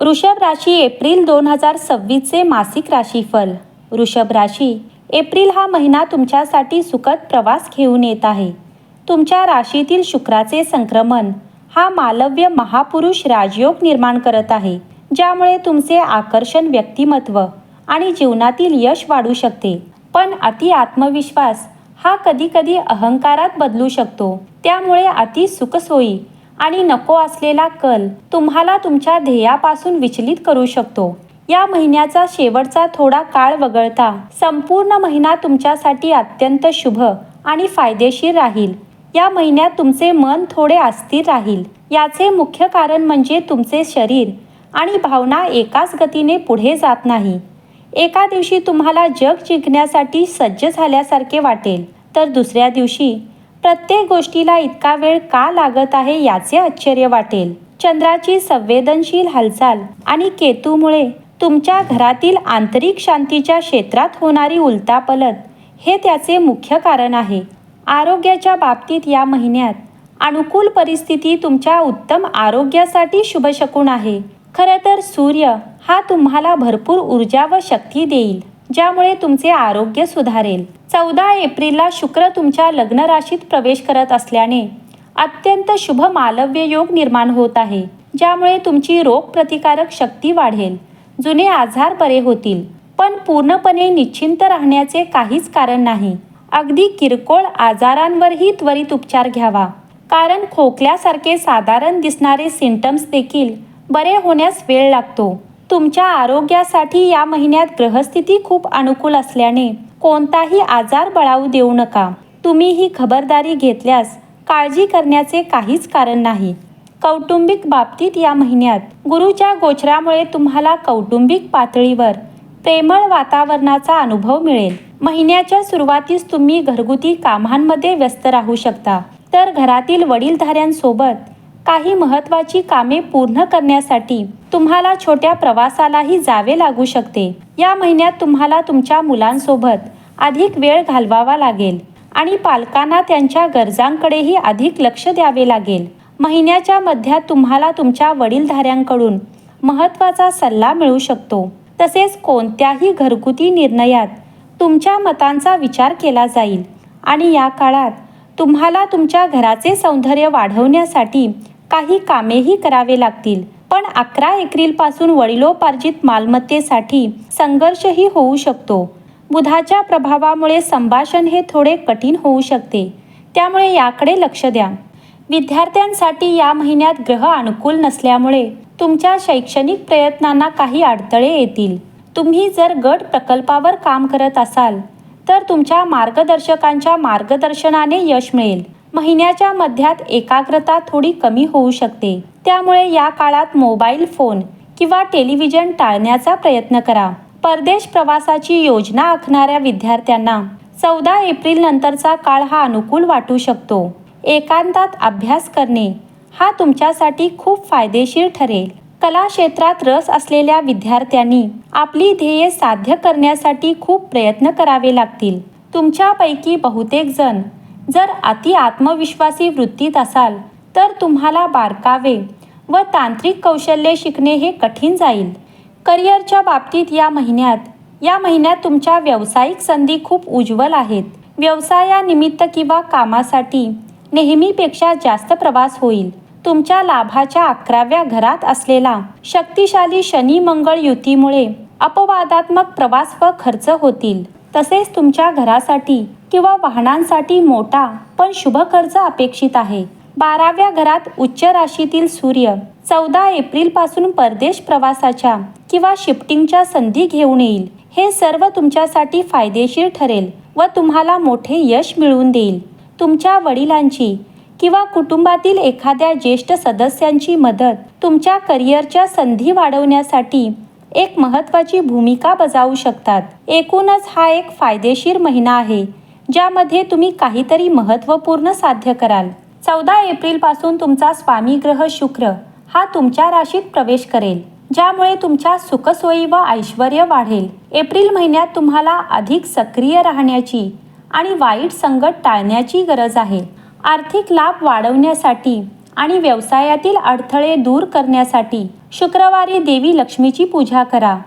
वृषभ राशी एप्रिल 2026चे मासिक राशीफल. वृषभ राशी, एप्रिल हा महिना तुमच्यासाठी सुखद प्रवास घेऊन येत आहे. तुमच्या राशीतील शुक्राचे संक्रमण हा मालव्य महापुरुष राजयोग निर्माण करत आहे, ज्यामुळे तुमचे आकर्षण, व्यक्तिमत्व आणि जीवनातील यश वाढू शकते. पण अति आत्मविश्वास हा कधीकधी अहंकारात बदलू शकतो. त्यामुळे अति सुखसोयी आणि नको असलेला कल तुम्हाला तुमच्या ध्येयापासून विचलित करू शकतो. या महिन्याचा शेवटचा थोडा काळ वगळता संपूर्ण महिना तुमच्यासाठी अत्यंत शुभ आणि फायदेशीर राहील. या महिन्यात तुमचे मन थोडे अस्थिर राहील. याचे मुख्य कारण म्हणजे तुमचे शरीर आणि भावना एकाच गतीने पुढे जात नाही. एका दिवशी तुम्हाला जग जिंकण्यासाठी सज्ज झाल्यासारखे वाटेल, तर दुसऱ्या दिवशी प्रत्येक गोष्टीला इतका वेळ का लागत आहे याचे आश्चर्य वाटेल. चंद्राची संवेदनशील हालचाल आणि केतूमुळे तुमच्या घरातील आंतरिक शांतीच्या क्षेत्रात होणारी उलटापलट हे त्याचे मुख्य कारण आहे. आरोग्याच्या बाबतीत या महिन्यात अनुकूल परिस्थिती तुमच्या उत्तम आरोग्यासाठी शुभशकुन आहे. खरं तर सूर्य हा तुम्हाला भरपूर ऊर्जा व शक्ती देईल, ज्यामुळे तुमचे आरोग्य सुधारेल. 14 एप्रिलला शुक्र तुमच्या लग्न राशीत प्रवेश करत असल्याने अत्यंत शुभ मालव्य योग निर्माण होत आहे, ज्यामुळे तुमची रोगप्रतिकारक शक्ती वाढेल. जुने आजार बरे होतील, पण पूर्णपणे निश्चिंत राहण्याचे काहीच कारण नाही. अगदी किरकोळ आजारांवरही त्वरित उपचार घ्यावा, कारण खोकल्यासारखे साधारण दिसणारे सिम्पटम्स देखील बरे होण्यास वेळ लागतो. तुमच्या आरोग्यासाठी या महिन्यात ग्रहस्थिती खूप अनुकूल असल्याने कोणताही आजार बळावू देऊ नका. तुम्ही ही खबरदारी घेतल्यास काळजी करण्याचे काहीच कारण नाही. कौटुंबिक बाबतीत या महिन्यात गुरूच्या गोचरामुळे तुम्हाला कौटुंबिक पातळीवर प्रेमळ वातावरणाचा अनुभव मिळेल. महिन्याच्या सुरुवातीस तुम्ही घरगुती कामांमध्ये व्यस्त राहू शकता, तर घरातील वडीलधाऱ्यांसोबत काही महत्त्वाची कामे पूर्ण करण्यासाठी तुम्हाला छोट्या प्रवासालाही जावे लागू शकते. या महिन्यात तुम्हाला तुमच्या मुलांसोबत अधिक वेळ घालवावा लागेल आणि पालकांना त्यांच्या गरजांकडेही अधिक लक्ष द्यावे लागेल. महिन्याच्या मध्यात तुम्हाला तुमच्या वडीलधाऱ्यांकडून महत्त्वाचा सल्ला मिळू शकतो. तसेच कोणत्याही घरगुती निर्णयात तुमच्या मतांचा विचार केला जाईल आणि या काळात तुम्हाला तुमच्या घराचे सौंदर्य वाढवण्यासाठी काही कामेही करावे लागतील. पण 11 एप्रिलपासून वडिलोपार्जित मालमत्तेसाठी संघर्षही होऊ शकतो. बुधाच्या प्रभावामुळे संभाषण हे थोडे कठीण होऊ शकते, त्यामुळे याकडे लक्ष द्या. विद्यार्थ्यांसाठी या महिन्यात ग्रह अनुकूल नसल्यामुळे तुमच्या शैक्षणिक प्रयत्नांना काही अडथळे येतील. तुम्ही जर गट प्रकल्पावर काम करत असाल, तर तुमच्या मार्गदर्शकांच्या मार्गदर्शनाने यश मिळेल. महिन्याच्या मध्यात एकाग्रता थोडी कमी होऊ शकते, त्यामुळे या काळात मोबाईल फोन किंवा टेलिव्हिजन टाळण्याचा प्रयत्न करा. परदेश प्रवासाची योजना आखणाऱ्या विद्यार्थ्यांना 14 एप्रिल नंतरचा काळ हा अनुकूल वाटू शकतो. एकांतात अभ्यास करणे हा तुमच्यासाठी खूप फायदेशीर ठरेल. कला क्षेत्रात रस असलेल्या विद्यार्थ्यांनी आपली ध्येये साध्य करण्यासाठी खूप प्रयत्न करावे लागतील. तुमच्यापैकी बहुतेक जण जर अति आत्मविश्वासी वृत्तीत असाल, तर तुम्हाला बारकावे व तांत्रिक कौशल्ये शिकणे हे कठीण जाईल. करिअरच्या बाबतीत या महिन्यात तुमच्या व्यावसायिक संधी खूप उज्ज्वल आहेत. व्यवसायानिमित्त किंवा कामासाठी नेहमीपेक्षा जास्त प्रवास होईल. तुमच्या लाभाच्या 11व्या घरात असलेला शक्तिशाली शनी मंगळ युतीमुळे अपवादात्मक प्रवास व खर्च होतील. तसेच तुमच्या घरासाठी किंवा वाहनांसाठी मोठा पण शुभ खर्च अपेक्षित आहे. 12व्या घरात उच्च राशीतील सूर्य 14 एप्रिलपासून परदेश प्रवासाच्या किंवा शिफ्टिंगच्या संधी घेऊन येईल. हे सर्व तुमच्यासाठी फायदेशीर ठरेल व तुम्हाला मोठे यश मिळवून देईल. तुमच्या वडिलांची किंवा कुटुंबातील एखाद्या ज्येष्ठ सदस्यांची मदत तुमच्या करिअरच्या संधी वाढवण्यासाठी एक महत्त्वाची भूमिका बजावू शकतात. एकूणच हा एक फायदेशीर महिना आहे, ज्यामध्ये तुम्ही काहीतरी महत्त्वपूर्ण साध्य कराल. 14 एप्रिलपासून तुमचा स्वामी ग्रह शुक्र हा तुमच्या राशीत प्रवेश करेल, ज्यामुळे तुमच्या सुखसोयी व ऐश्वर्य वाढेल. एप्रिल महिन्यात तुम्हाला अधिक सक्रिय राहण्याची आणि वाईट संगत टाळण्याची गरज आहे. आर्थिक लाभ वाढवण्यासाठी आणि व्यवसायातील अडथळे दूर करण्यासाठी शुक्रवारी देवी लक्ष्मीची पूजा करा.